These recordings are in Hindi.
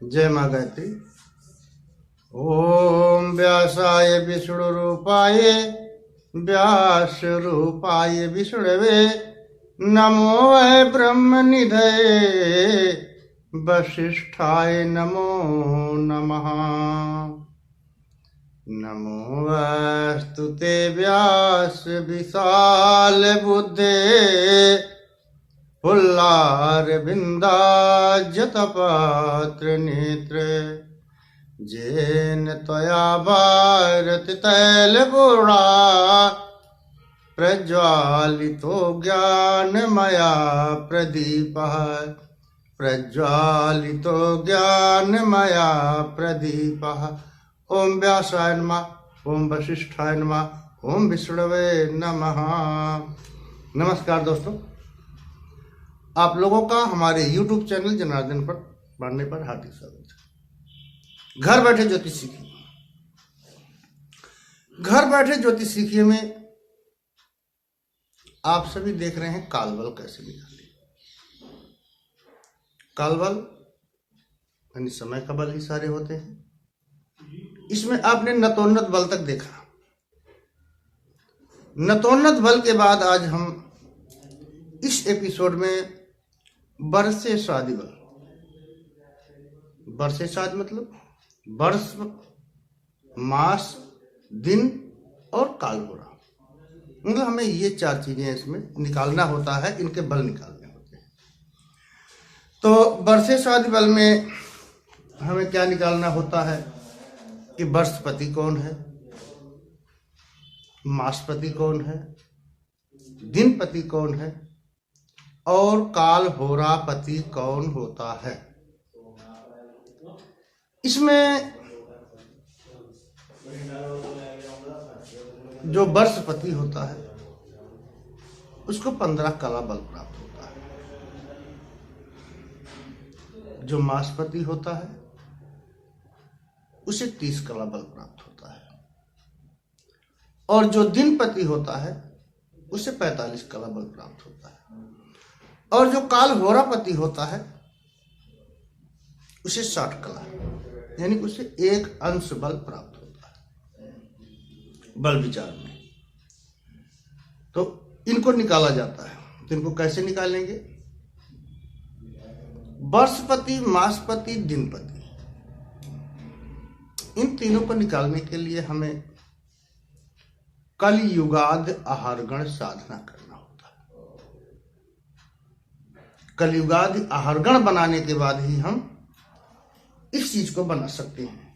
जय माँ गायत्री। ओम व्यासाय विष्णुरूपाय व्यासरूपाय विष्णवे नमो वै ब्रह्मनिधये वसिष्ठाय नमो नमः। नमो वास्तुते व्यास विशाल बुद्धे फुल्लारविन्दाजतपात्र नेत्र जेन त्वया भारति तैलपूर्णा प्रज्वालितो ज्ञानमया प्रदीपः प्रज्वालितो ज्ञानमया प्रदीपः। ओम व्यासाय नमः, ओम वशिष्ठाय नमः, ओम विष्णवे नमः। नमस्कार दोस्तों, आप लोगों का हमारे YouTube चैनल जनार्दन पर पढ़ने पर हार्दिक स्वागत है। घर बैठे ज्योतिष सीखिए। घर बैठे ज्योतिष सीखिए में आप सभी देख रहे हैं कालबल कैसे निकाले। कालबल यानी समय का बल ही सारे होते हैं। इसमें आपने नतोन्नत बल तक देखा। नतोन्नत बल के बाद आज हम इस एपिसोड में वर्षे शादी बल। वर्षे शादी मतलब वर्ष, मास, दिन और कालपुरा, मतलब हमें ये चार चीजें इसमें निकालना होता है, इनके बल निकालने होते हैं। तो वर्षे शादी बल में हमें क्या निकालना होता है कि वर्षपति कौन है, मासपति कौन है, दिनपति कौन है और काल होरापति कौन होता है। इसमें जो वर्षपति होता है उसको 15 कला बल प्राप्त होता है। जो मासपति होता है उसे 30 कला बल प्राप्त होता है और जो दिनपति होता है उसे 45 कला बल प्राप्त होता है और जो काल होरापति होता है उसे 60 कला, यानी उसे 1 अंश बल प्राप्त होता है बल विचार में। तो इनको निकाला जाता है। तो इनको कैसे निकालेंगे? वर्षपति, मासपति, दिनपति, इन तीनों को निकालने के लिए हमें कलयुगाद आहारगण साधना करना होता है। कलयुगाद आहारगण बनाने के बाद ही हम इस चीज को बना सकते हैं।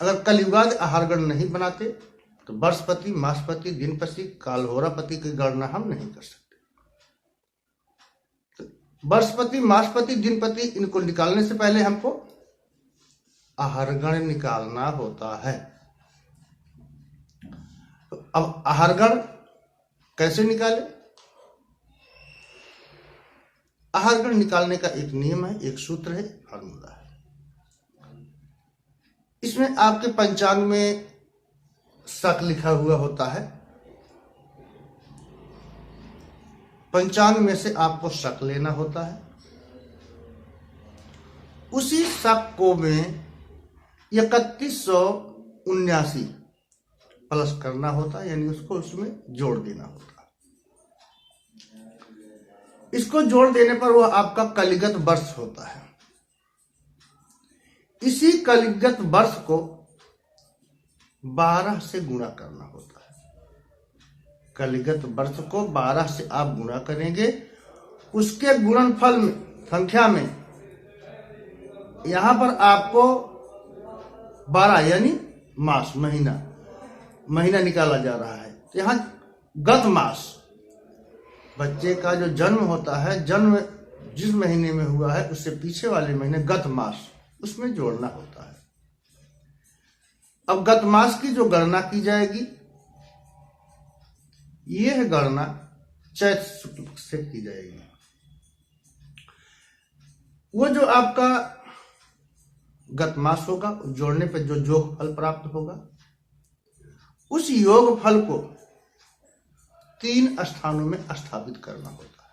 अगर कलयुगाद आहारगण नहीं बनाते तो वर्षपति, मासपति, दिनपति, कालहोरापति की गणना हम नहीं कर सकते। तो वर्षपति, मासपति, दिनपति, इनको निकालने से पहले हमको आहारगण निकालना होता है। तो अब आहारगण कैसे निकाले? आहारगण निकालने का एक नियम है, एक सूत्र है, फॉर्मूला है। इसमें आपके पंचांग में शक लिखा हुआ होता है। पंचांग में से आपको शक लेना होता है। उसी शक को में 3179 प्लस करना होता है, यानी उसको उसमें जोड़ देना होता है। इसको जोड़ देने पर वह आपका कलिगत वर्ष होता है। इसी कलिगत वर्ष को 12 से गुणा करना होता है। कलिगत वर्ष को 12 से आप गुणा करेंगे। उसके गुणनफल में, संख्या में, यहां पर आपको 12 यानी मास, महीना निकाला जा रहा है। तो यहां गत मास, बच्चे का जो जन्म होता है, जन्म जिस महीने में हुआ है उससे पीछे वाले महीने गत मास, उसमें जोड़ना होता है। अब गत मास की जो गणना की जाएगी, यह गणना चैत्र शुक्ल से की जाएगी। वो जो आपका गत मास होगा, जोड़ने पर जो योग फल प्राप्त होगा, उस योग फल को 3 स्थानों में स्थापित करना होता है,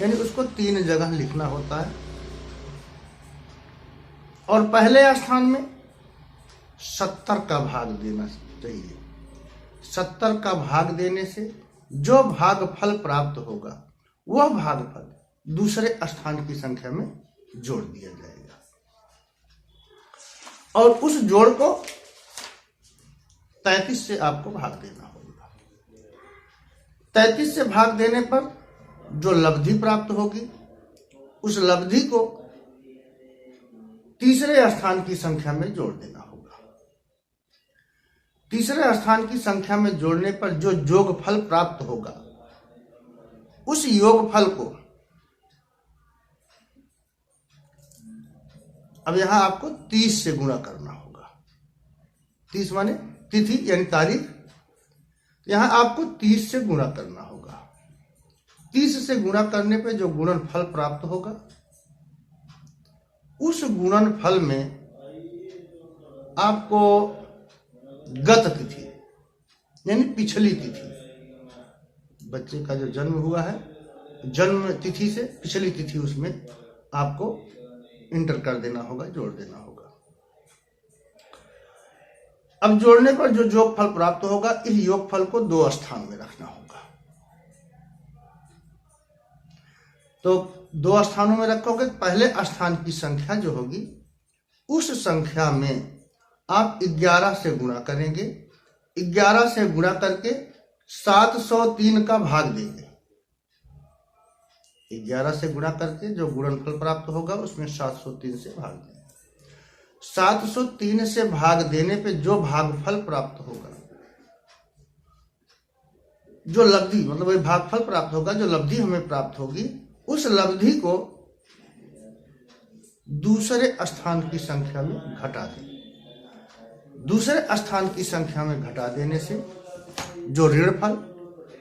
यानी उसको 3 जगह लिखना होता है। और पहले स्थान में 70 का भाग देना चाहिए। 70 का भाग देने से जो भागफल प्राप्त होगा वह भागफल दूसरे स्थान की संख्या में जोड़ दिया जाएगा और उस जोड़ को 33 से आपको भाग देना होगा। 33 से भाग देने पर जो लब्धि प्राप्त होगी उस लब्धि को तीसरे स्थान की संख्या में जोड़ देना होगा। तीसरे स्थान की संख्या में जोड़ने पर जो योगफल प्राप्त होगा उस योगफल को अब यहां आपको 30 से गुणा करना होगा। 30 माने तिथि यानी तारीख, यहां आपको 30 से गुणा करना होगा। 30 से गुणा करने पे जो गुणनफल प्राप्त होगा उस गुणनफल में आपको गत तिथि यानी पिछली तिथि, बच्चे का जो जन्म हुआ है जन्म तिथि से पिछली तिथि उसमें आपको इंटर कर देना होगा, जोड़ देना होगा। अब जोड़ने पर जो योगफल प्राप्त होगा इस योगफल को 2 स्थान में रखना होगा। तो 2 स्थानों में रखोगे। पहले स्थान की संख्या जो होगी उस संख्या में आप 11 से गुणा करेंगे। 11 से गुणा करके 703 का भाग देंगे। 11 से गुणा करके जो गुणनफल प्राप्त होगा उसमें 703 से भाग देंगे। 703 से भाग देने पे जो भागफल प्राप्त होगा, जो लब्धि मतलब वही भागफल प्राप्त होगा, जो लब्धि हमें प्राप्त होगी उस लब्धि को दूसरे स्थान की संख्या में घटा दें। दूसरे स्थान की संख्या में घटा देने से जो ऋण फल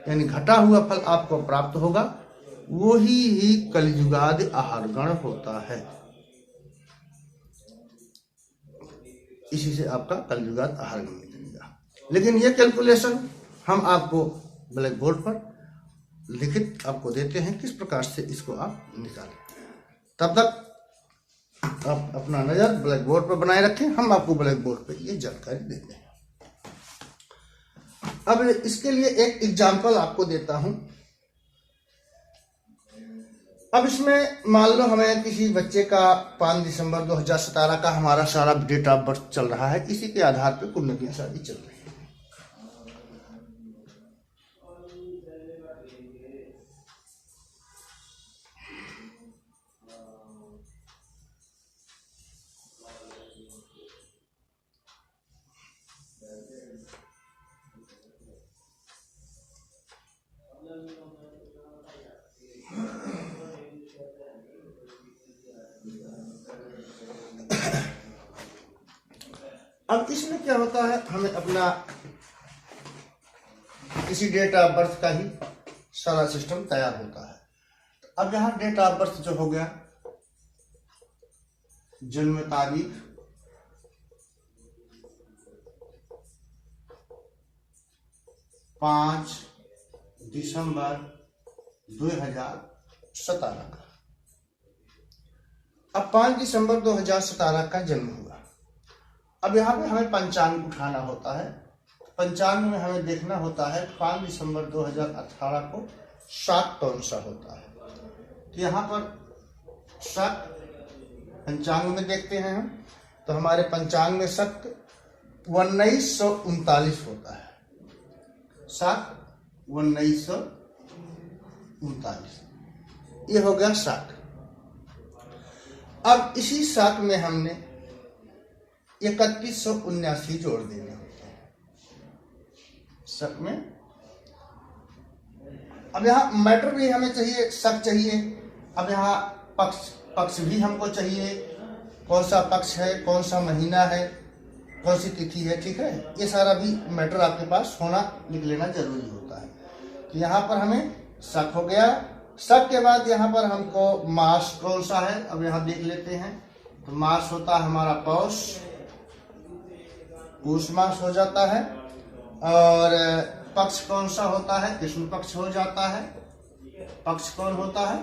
यानी घटा हुआ फल आपको प्राप्त होगा वही ही कलयुगादि आहार गण होता है। इसी से आपका कलयुगादि आहार गण निकलेगा। लेकिन ये कैलकुलेशन हम आपको ब्लैक बोर्ड पर लिखित आपको देते हैं, किस प्रकार से इसको आप निकालें। तब तक आप अपना नजर ब्लैक बोर्ड पर बनाए रखें, हम आपको ब्लैक बोर्ड पर ये जानकारी देते हैं। अब इसके लिए एक एग्जाम्पल आपको देता हूं। अब इसमें मान लो हमें किसी बच्चे का 5 दिसंबर 2017 का हमारा सारा डेट ऑफ बर्थ चल रहा है, इसी के आधार पर कुंडली शादी चल रही है। अब इसमें क्या होता है, हमें अपना किसी डेट ऑफ बर्थ का ही सारा सिस्टम तैयार होता है। अब यहां डेट ऑफ बर्थ जो हो गया, जन्म तारीख, पांच दिसंबर 2017 का। अब 5 दिसंबर 2017 का जन्म हुआ। अब यहाँ पे हमें पंचांग उठाना होता है। पंचांग में हमें देखना होता है 5 दिसंबर 2018 को शक कौन सा होता है। तो यहाँ पर शक पंचांग में देखते हैं हम, तो हमारे पंचांग में शक 1939 होता है। शक 1939 ये हो गया शक। अब इसी शक में हमने 3179 जोड़ देने होते हैं शक में। अब यहाँ मैटर भी हमें चाहिए, शक चाहिए। अब यहाँ पक्ष भी हमको चाहिए, कौन सा पक्ष है, कौन सा महीना है, कौन सी तिथि है, ठीक है। ये सारा भी मैटर आपके पास होना, लिख लेना जरूरी होता है। तो यहाँ पर हमें शक हो गया। शक के बाद यहाँ पर हमको मास कौन सा है, अब यहाँ देख लेते हैं। तो मास होता है हमारा पूष मास हो जाता है। और पक्ष कौन सा होता है, कृष्ण पक्ष हो जाता है। पक्ष कौन होता है,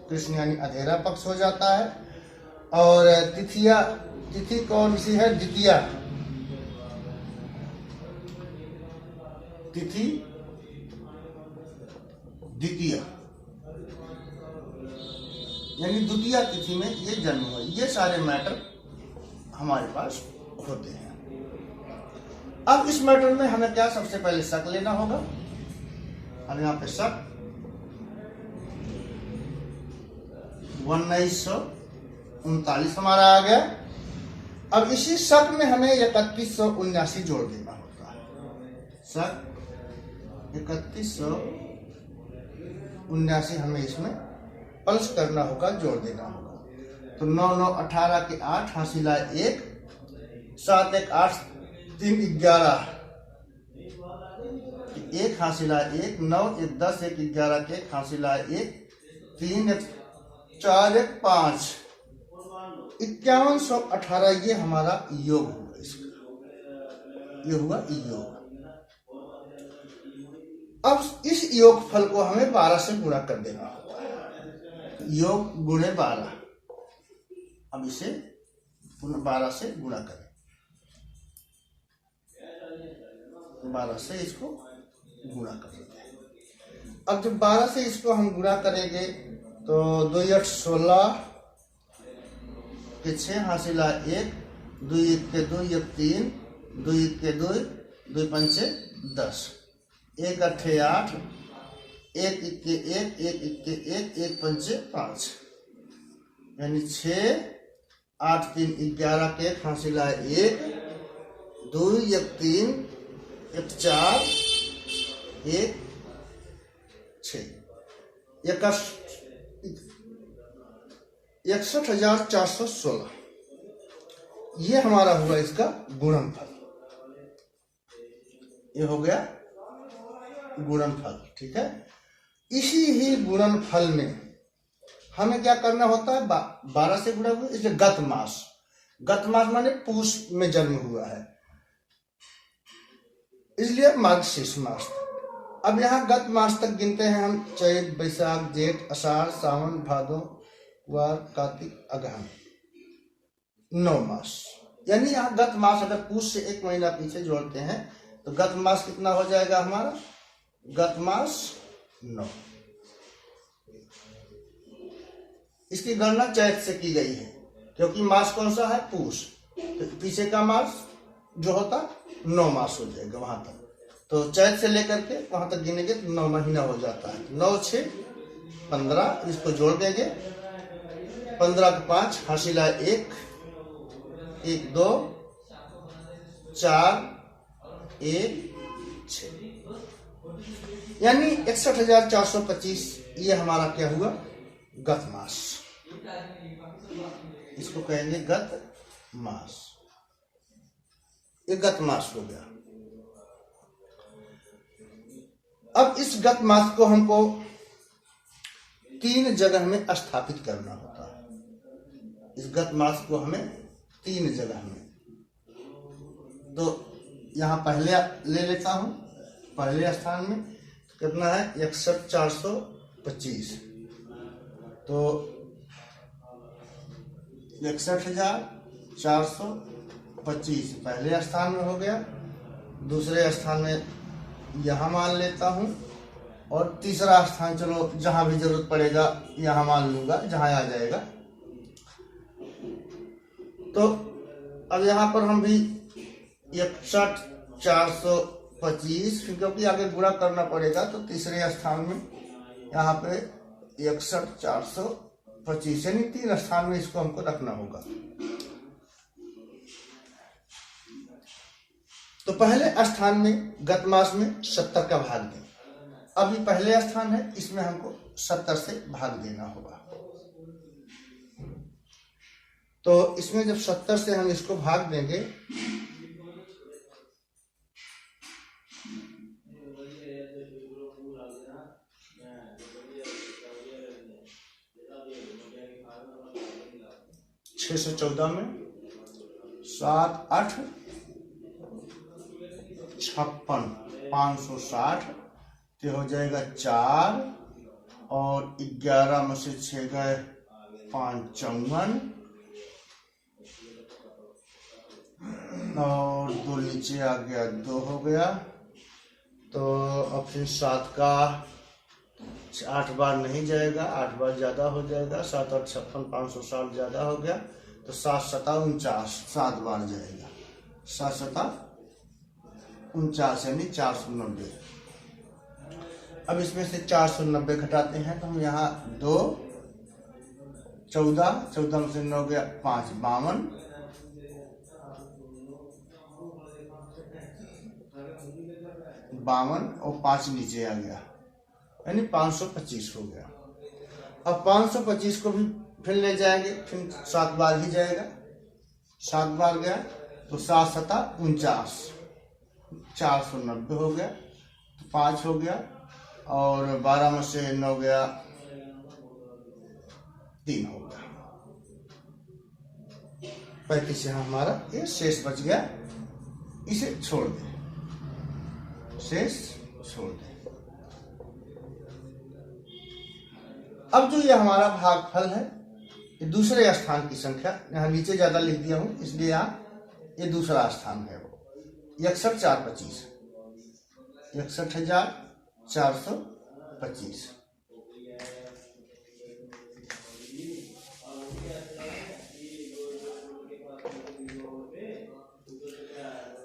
कृष्ण यानी अधेरा पक्ष हो जाता है। और तिथि कौन सी है? द्वितीया तिथि, द्वितीय यानी द्वितीय तिथि में ये जन्म हुआ। ये सारे मैटर हमारे पास होते हैं। अब इस मैटर में हमें क्या सबसे पहले शक लेना होगा। हम यहाँ पे शक 1939 हमारा आ गया। अब इसी शक में हमें 3179 जोड़ देना होता है। शक 3179 हमें इसमें प्लस करना होगा, जोड़ देना होगा। तो 9 9 18 के 8 हासिला 1, 7 1 8 3 11 1 हासिला 1, 9 1 10 1 11 के 1 हासिला 1, 3 1 4 1 5 5118 ये हमारा योग हुआ। इसका ये हुआ योग। अब इस योग फल को हमें 12 से गुणा कर देना होता है। योग गुणे 12। अब इसे 12 से गुणा करें। 12 से इसको गुणा करेंगे। अब जब 12 से इसको हम गुणा करेंगे तो 2 8 16 के 6 हासिला 1, 2 1 के 2 1 3, 2 1 के 2 2 5 10, 1 8 8, 1 1 के 1 1 1 के 1 1 5 5 यानी 6 8 3 11 के 1 हासिला 1, 2 1 3 1 4 1 6 61,416 ये हमारा हुआ इसका गुणनफल। ये हो गया गुणनफल। ठीक है। इसी ही गुणनफल में हमें क्या करना होता है? 12 से गुणा हुआ। इसलिए गत मास माने पूष में जन्म हुआ है, इसलिए मार्गशीर्ष मास। अब यहाँ गत मास तक गिनते हैं हम। चैत बैसाख जेठ आषाढ़ सावन भादो वार कार्तिक अगहन, 9 मास। यानी यहाँ गत मास अगर पूष से 1 महीना पीछे जोड़ते हैं तो गत मास कितना हो जाएगा हमारा? गत मास 9। इसकी गणना चैत से की गई है क्योंकि मास कौन सा है? पूष। तो पीछे का मास जो होता 9 मास हो जाएगा वहां तक। तो चैत से लेकर के वहां तक गिनेंगे तो 9 महीना हो जाता है। 9 6 15 इसको जोड़ देंगे। 15 के 5 हासिला 1 1 2 4 1 6 यानी 61,425 ये हमारा क्या हुआ? गत मास। इसको कहेंगे गत मास। ये गत मास हो गया। अब इस गत मास को हमको 3 जगह में स्थापित करना होता है। इस गत मास को हमें 3 जगह में, तो यहाँ पहले ले लेता हूं। पहले स्थान में कितना है? 61,425। तो 61,425 पहले स्थान में हो गया। दूसरे स्थान में यहाँ मान लेता हूँ और तीसरा स्थान चलो जहां भी जरूरत पड़ेगा यहाँ मान लूंगा, जहां आ जाएगा। तो अब यहाँ पर हम भी 61,425 क्योंकि आगे गुणा करना पड़ेगा तो तीसरे स्थान में यहाँ पे 61,425 यानी 3 स्थान में इसको हमको रखना होगा। तो पहले स्थान में गत मास में 70 का भाग दें। अभी पहले स्थान है, इसमें हमको 70 से भाग देना होगा। तो इसमें जब 70 से हम इसको भाग देंगे छह सौ 14 में 7 8 56 560 तो हो जाएगा 4 और 11 में से 6 गए 5 54 और 2 नीचे आ गया, 2 हो गया। तो अब फिर 7 का 8 बार नहीं जाएगा, 8 बार ज़्यादा हो जाएगा। 7 और 56, 560 ज़्यादा हो गया। तो 7 सता 49, 7 बार जाएगा। 7 सता 49 यानी 490। अब इसमें से 490 घटाते हैं तो हम यहाँ 2, 14, 14 में से 9 गया 5, 52, 52 और 5 नीचे आ गया यानी 525 हो गया। अब 525 को भी फिर ले जाएंगे, फिर 7 बार ही जाएगा। 7 बार गया तो 7 सता 49, 490 हो गया। तो 5 हो गया और 12 में से 9 गया 3 हो गया। 35 यहाँ हमारा ये शेष बच गया। इसे छोड़ दें, शेष छोड़ दें। अब जो ये हमारा भागफल है, ये दूसरे स्थान की संख्या, यहाँ नीचे ज्यादा लिख दिया हूं इसलिए यहाँ ये दूसरा स्थान है। वो 61,425, 61,425।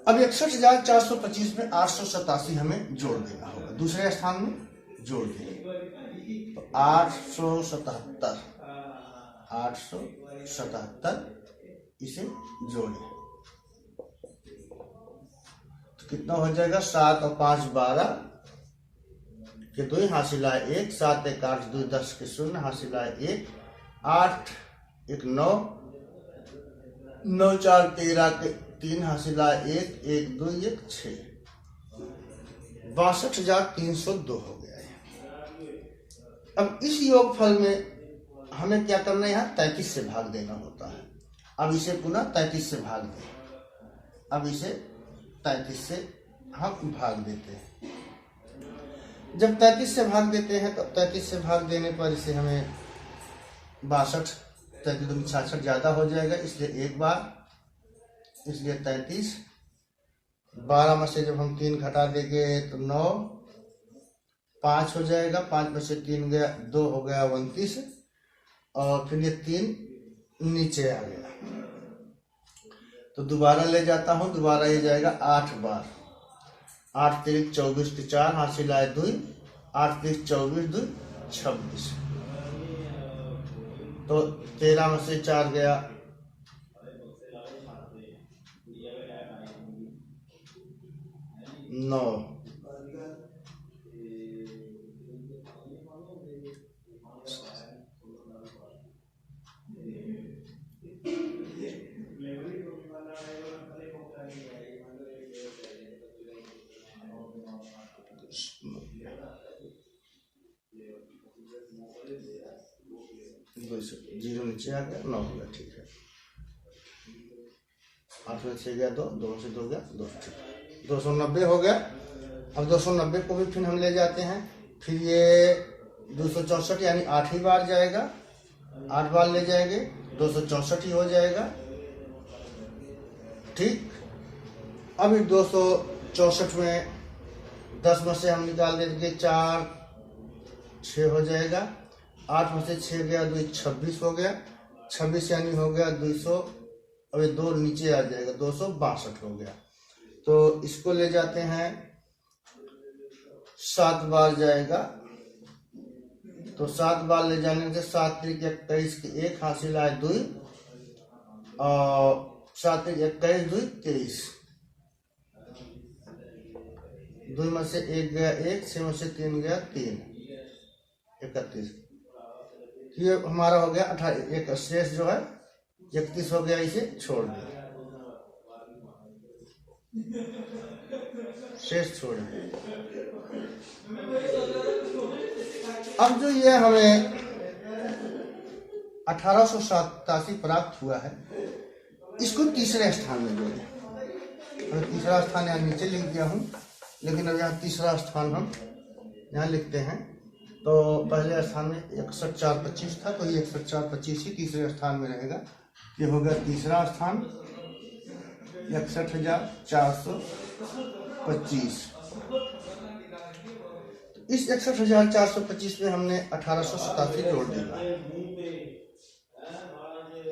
अब 61,425 में 887 हमें जोड़ देना होगा, दूसरे स्थान में जोड़ देंगे। तो 877, 877 इसे जोड़े तो कितना हो जाएगा? 7 और 5 12 के 2 हासिल आए 1, 7 1 8 2 10 के 0 हासिल आए 1, 8 1 9, 9 4 13 के 3 हासिल आए 1, 1 2 1 6, 62,302 हो गया है। अब इस योगफल में हमें क्या करना है? यहाँ 33 से भाग देना होता है। अब इसे पुनः 33 से भाग दें। अब इसे 33 से हम भाग देते हैं। जब 33 से भाग देते हैं तो 33 से भाग देने पर इसे हमें 62, 33 66 ज्यादा हो जाएगा, इसलिए एक बार, इसलिए 33। 12 में से जब हम 3 घटा देंगे तो 9, 5 हो जाएगा। 5 में से 3 गया 2 हो गया 29 और फिर ये 3 नीचे आ गया। तो दोबारा ले जाता हूं, दोबारा ये जाएगा 8 बार। 8 3 24 के 4 हासिल आए 2, 8 3 24 2 26। तो 13 में से 4 गया 9, 0 नीचे आ गया 9 हो गया, ठीक है। 8 में 6 गया 2, 2 में से 2 गया 2, 290 हो गया। अब 290 को भी फिर हम ले जाते हैं, फिर ये 264 यानी 8 ही बार जाएगा, 8 बार ले जाएंगे 264 ही हो जाएगा, ठीक। अब 264 में 10 में से हम निकाल देंगे 4 6 हो जाएगा। 8 में से 6 गया 2 26 हो गया, 26 यानी हो गया 200। अब 2 नीचे आ जाएगा 262 हो गया। तो इसको ले जाते हैं, 7 बार जाएगा। तो 7 बार ले जाने से 7 3 21 के 1 हासिल आए 2 और 7 3 21 2 23। 2 में से 1 गया 1, 6 में से 3 गया 3, 31। ये हमारा हो गया 28। एक शेष जो है 31 हो गया, इसे छोड़ दें, शेष छोड़ दें। अब जो ये हमें 1887 प्राप्त हुआ है, इसको तीसरे स्थान में जोड़ें। और तीसरा स्थान यहाँ नीचे लिख दिया हूँ, लेकिन अब यहाँ तीसरा स्थान हम यहाँ लिखते हैं। तो पहले स्थान में 61,425 था, तो ये 61,425 ही तीसरे स्थान में रहेगा। ये हो गया तीसरा स्थान। 61,425। इस 61,425 में हमने 1887 जोड़ दिया।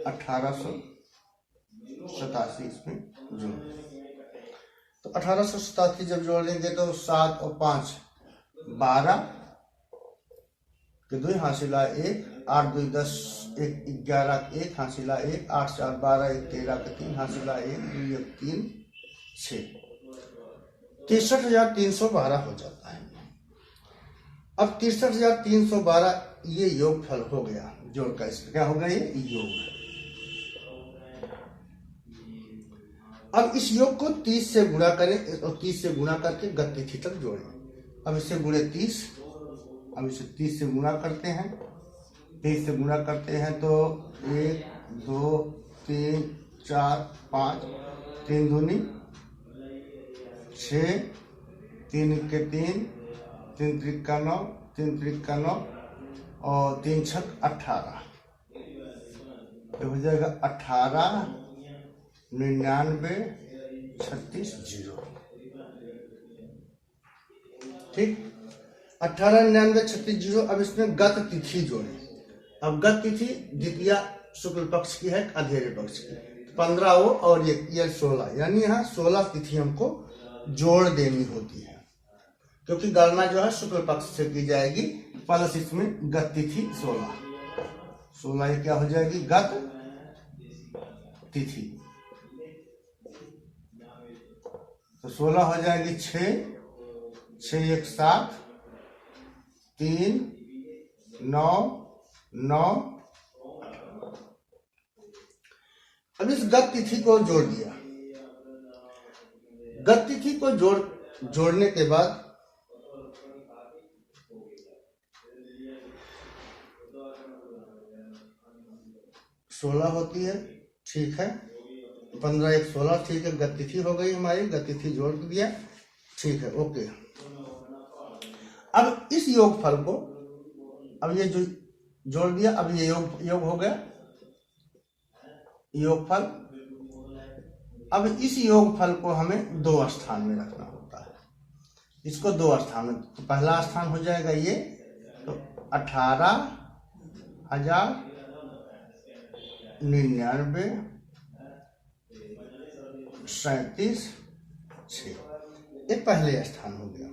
1887 इसमें जोड़, तो 1887 जब जोड़ेंगे तो 7 और 5 12 के 2 हासिला 1, 8 2 10 1 11 1 हासिला 1, 8 4 12 1 13 के 3 हासिला 1 2 1 3 6, 63,312 हो जाता है। अब 63,312 ये योगफल हो गया, जोड़ का इसका क्या हो गया, ये योग। अब इस योग को 30 से गुणा करें और 30 से गुणा करके गतिथि तक जोड़ें। अब इससे गुणे 30, अब इसे 30 से गुणा करते हैं, 30 से गुणा करते हैं तो 1 2 3 4 5, 3 दूनी 6, 3 के 3, 3 त्रिका 9, 3 त्रिका 9 और 3 छक 18, तो हो जाएगा 18 99 36 0। ठीक, 18 99 36 0। अब इसमें गत तिथि जोड़े। अब गत तिथि द्वितीया शुक्ल पक्ष की है, अधेरे पक्ष की, 15 वो और ये 16, यानी यहाँ 16 तिथि हमको जोड़ देनी होती है, क्योंकि गणना जो है शुक्ल पक्ष से की जाएगी। प्लस इसमें गत तिथि 16 ये क्या हो जाएगी, गत तिथि। तो 16 हो जाएगी 6 6 1 7 3 9 9। अब इस गत तिथि को जोड़ दिया। गत तिथि को जोड़ने के बाद सोलह होती है, ठीक है, 15 1 16, ठीक है, गत तिथि हो गई हमारी, गत तिथि जोड़ दिया, ठीक है, ओके। अब इस योगफल को, अब ये जो जोड़ दिया, अब ये योग हो गया योगफल। अब इस योगफल को हमें 2 स्थान में रखना होता है, इसको 2 स्थान में। तो पहला स्थान हो जाएगा ये, तो 18,099 37 6, ये पहले स्थान हो गया।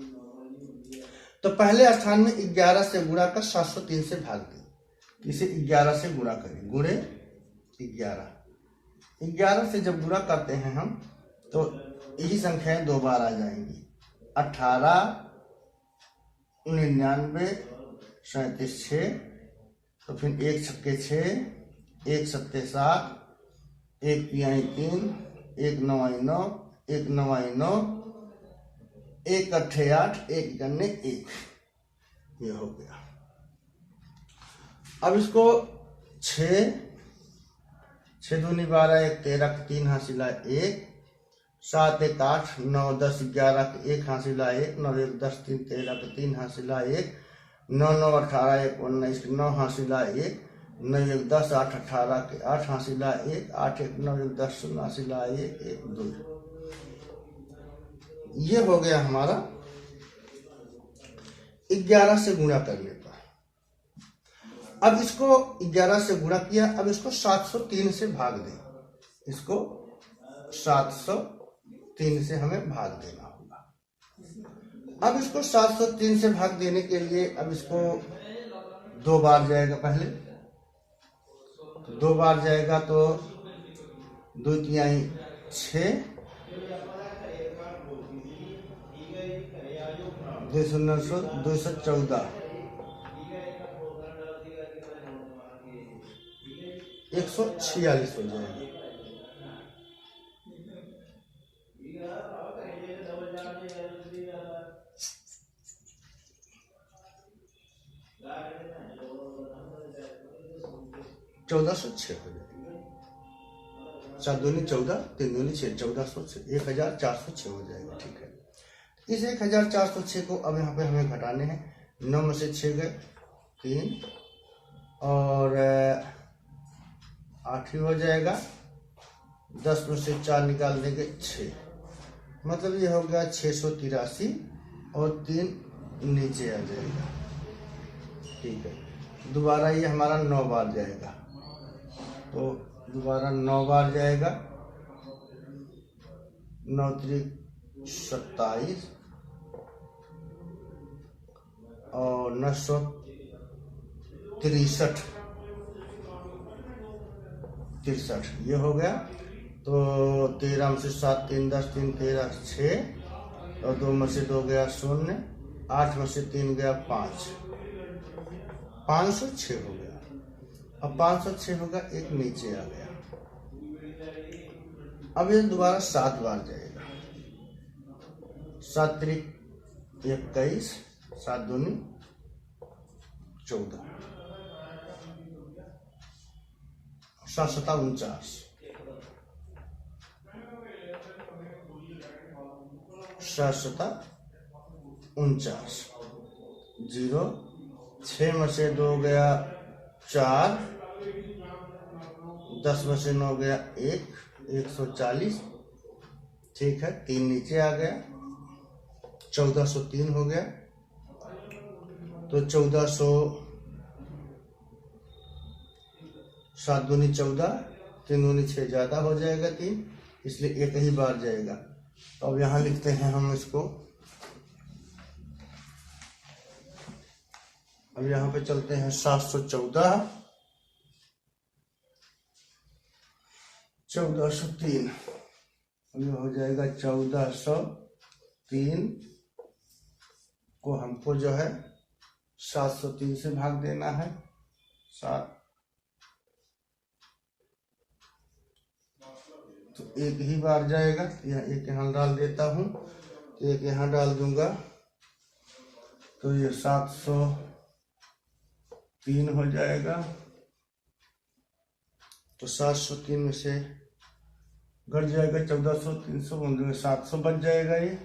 तो पहले स्थान में 11 से गुणा कर 703 से भाग दें, इसे 11 से गुणा करें, गुणे 11 से जब गुणा करते हैं हम तो यही संख्याएं 2 बार आ जाएंगी। 18 99 37 6, तो फिर 1 छक्के 6, 1 सत्ते 7, 1 तिहाई 3, 1 नवाई 9, 1 नवाई 9, 1 अट्ठे 8, 1 गन्ने 1, ये हो गया। अब इसको 6 दूनी 12 1 13 3 हासिला 1, 7 1 8 9 10 11 1 हासिला 1, 9 1 10 3 13 3 हासिला 1, 9 9 18 1 19 9 हासिला 1, 9 1 10 8 18 8 हासिला 1, 8 1 9 1 10 0 हासिला 1 1 2। ये हो गया हमारा 11 से गुणा करने पर। अब इसको 11 से गुणा किया, अब इसको 703 से भाग दें, इसको 703 से हमें भाग देना होगा। अब इसको 703 से भाग देने के लिए अब इसको 2 बार जाएगा, पहले तो 2 बार जाएगा, तो 2 तिहाई 6, 214, 146 हो जाएगी। चौदह 1406 हो जाएगी। 7 दूनी 14, 3 दूनी 6, 1406, 1406 हो जाएगा, ठीक है। इस 1406 को अब यहाँ पे हमें घटाने हैं। 9 में से 6 गए 3 और 8 ही हो जाएगा, 10 में से 4 निकाल देंगे 6, मतलब ये हो गया 683 और 3 नीचे आ जाएगा। ठीक है, दोबारा ये हमारा 9 बार जाएगा, तो दोबारा 9 बार जाएगा। 9 त्रिक 27 और 963 ये हो गया। तो 13 में से 7 3 10 3 13 6 और 2 में से 2 गया 0, 8 में से 3 गया 5, 506 हो गया। अब 506 होगा, एक नीचे आ गया। अब ये दोबारा 7 बार जाएगा। 7 त्रिक 21, 7 दूनी 14, 7 सता 49, 7 सता 49, 0, 6 में से 2 गया 4, 10 में से 9 गया 1, 140। ठीक है, 3 नीचे आ गया, 1403 हो गया। तो 1400, 7 दूनी 14, 3 दूनी 6 ज्यादा हो जाएगा 3, इसलिए एक ही बार जाएगा। तो अब यहाँ लिखते हैं हम इसको। अब यहाँ पे चलते हैं 714, 1403, ये हो जाएगा 1403 को हमको जो है 703 से भाग देना है। 7, तो एक ही बार जाएगा, यहाँ एक यहाँ डाल देता हूँ, एक यहाँ डाल दूंगा, तो ये 703 हो जाएगा। तो 703 में से घट जाएगा 1400, 300, 700 बच जाएगा ये।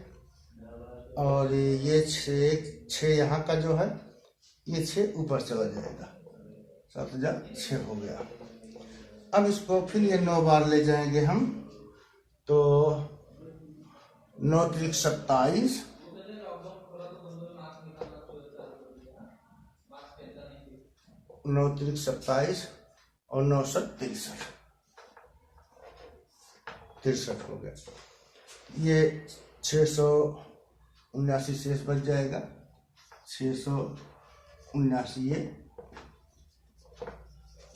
और ये 6 यहाँ का जो है, ये 6 ऊपर चला जाएगा, 7006 हो गया। अब इसको फिर ये 9 बार ले जाएंगे हम। तो 9 त्रिक 27, 9 त्रिक 27 और 9 सत 63 हो गया। ये 679 शेष बच जाएगा, 679 ये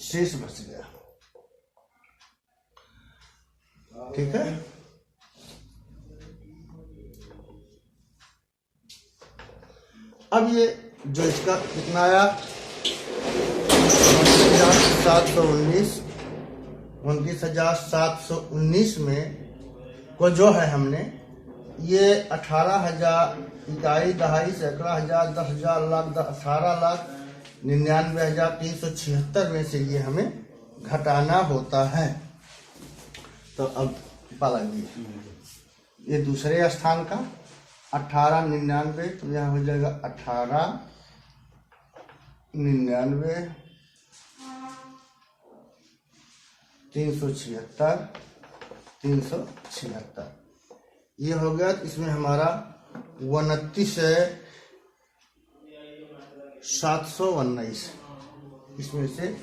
शेष बच गया। ठीक है, अब ये जो इसका कितना आया, 29,719 में को जो है हमने ये 18,000 इकाई दहाई सैकड़ा हजार 10,000 लाख 18,99,376 में से ये हमें घटाना होता है। तो अब पाला ये दूसरे स्थान का 1899, तो यहाँ हो जाएगा 1899 376 ये हो गया। इसमें हमारा 29,719 इसमें से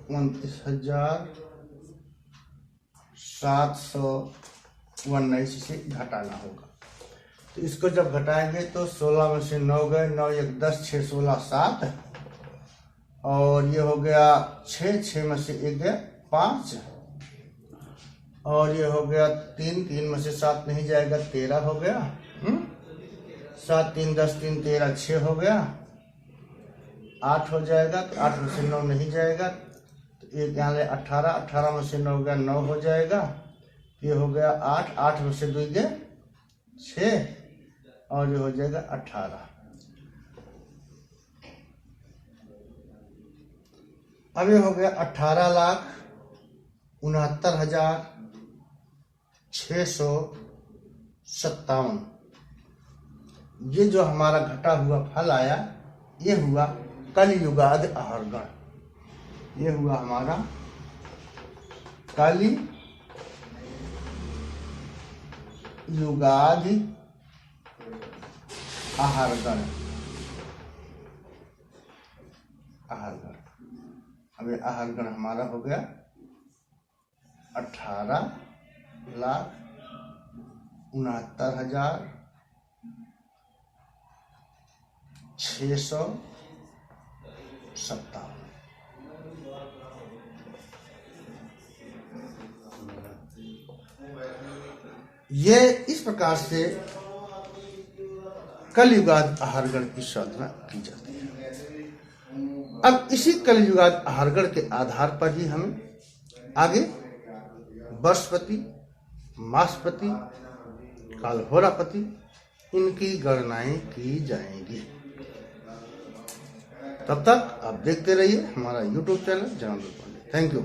29,719 से घटाना होगा। तो इसको जब घटाएंगे तो 16 में से 9 गए, 9 1 10, 6 16 7 और ये हो गया 6, 6 में से 1 गया 5 और ये हो गया 3, 3 में से 7 नहीं जाएगा 13 हो गया। 7 3 10 3 13 6 हो गया, 8 हो जाएगा। तो 8 में से 9 नहीं जाएगा, तो एक यहाँ ले 18, 18 में से 9 गया 9 हो जाएगा। ये हो गया 8, 8 में से 2 गया 6 और ये हो जाएगा 18। अब ये हो गया 18,69,657। ये जो हमारा घटा हुआ फल आया ये हुआ कलियुगादि आहारगण। ये हुआ हमारा कलि युगादि आहारगण। आहारगण, अब ये आहारगण हमारा हो गया 18,69,657। ये इस प्रकार से कलियुगाद आहारगण की साधना की जाती है। अब इसी कलियुगाद आहारगण के आधार पर ही हमें आगे वर्षपति, मासपति, कालहोरापति इनकी गणनाएं की जाएंगी। तब तक आप देखते रहिए हमारा YouTube channel journal Pandey. Thank you.